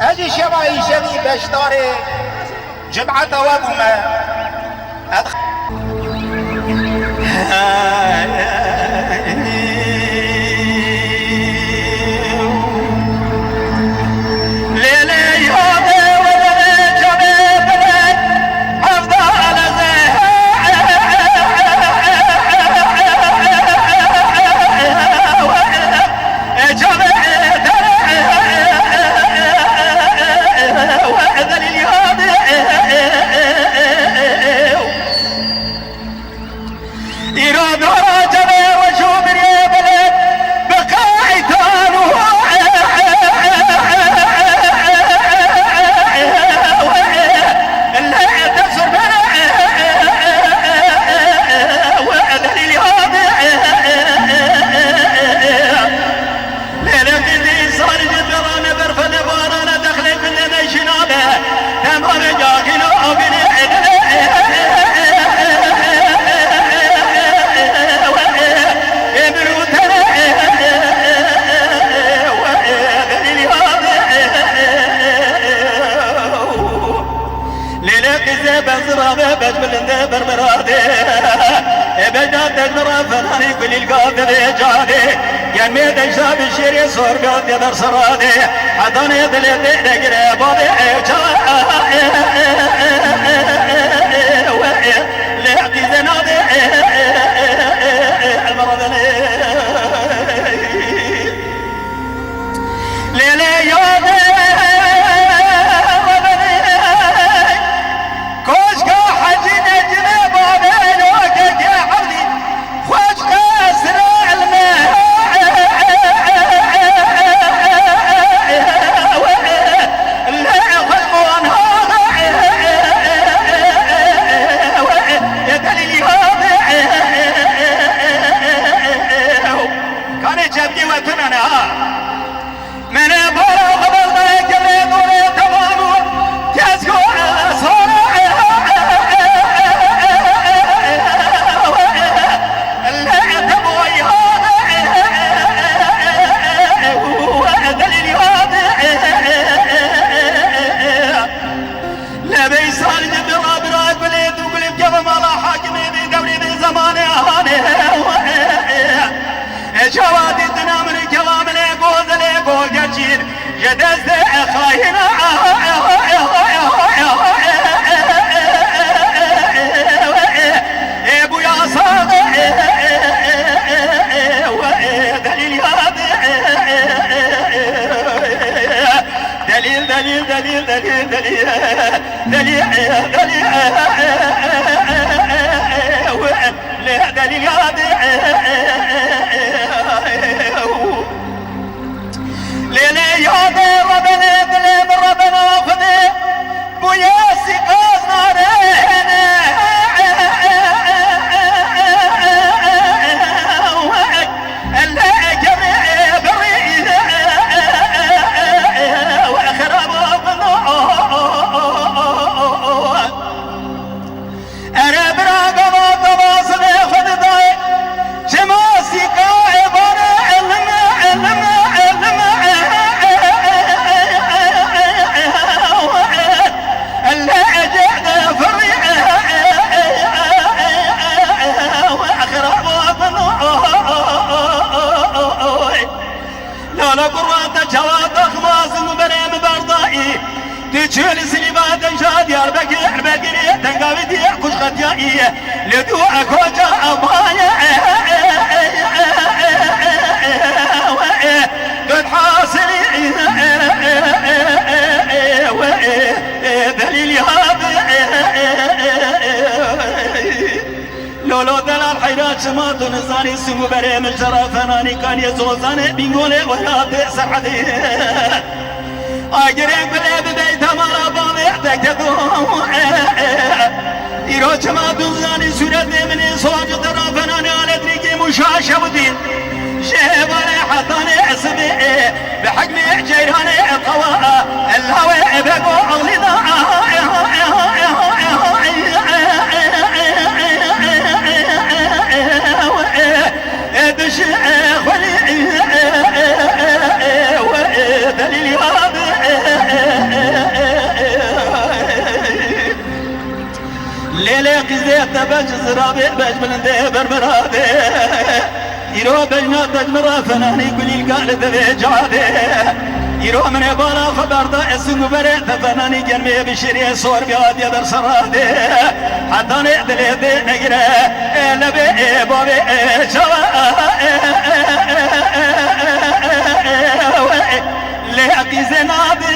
اجي شبعي شبي بشتاري جمعة وابوما فناني كل القادة جادي كان ميدان شاب الشيري صور قادة در سرادي حضاني دلتي دقري بادي لحقي زنادي المرضني ليلي يادي جوادي تنامر كلام ليقول ليقول جديد جدز خاينة ابو يا صادق دليل دليل دليل دليل دليل دليل دليل دليل ليلي يا دي ربنا دليل ربنا خذي بوياسي قازنا رينا اللي جميع بريد واخرب انا براقب تواصل خذ ضاي شماسي قاعبنا لا قرات جواد خماس مبرم بردائي تجول سليبات شاد يا البقيع بقري تنقاوي دي كش خديائي لدوع كوجا ابايا قد حاصلي دليل لولو دلال حيرات شمات نزاني سمو بري من شرفناني كان يزوزاني بيقولي ويا سعدي اجرين بلي ببيت مرا بامي تكتبو ايرو شمات نزاني سورة مني صواج طرفناني على دريكي مشاشة ودين شيباني حطاني اسمي بحجمي جيراني قواء الهوى بقو عولي دليل ليلة قزيت بج زرابي بج بلندي بربرابي يرو بجنا تجمرا فناني كل قال ذي جادي يرو من بالا خبر دا اسم بريت فناني جنبي بشري صور بياد يدر سرادي حتى ندلي دي نجري لبي بابي شوا لقي زنابي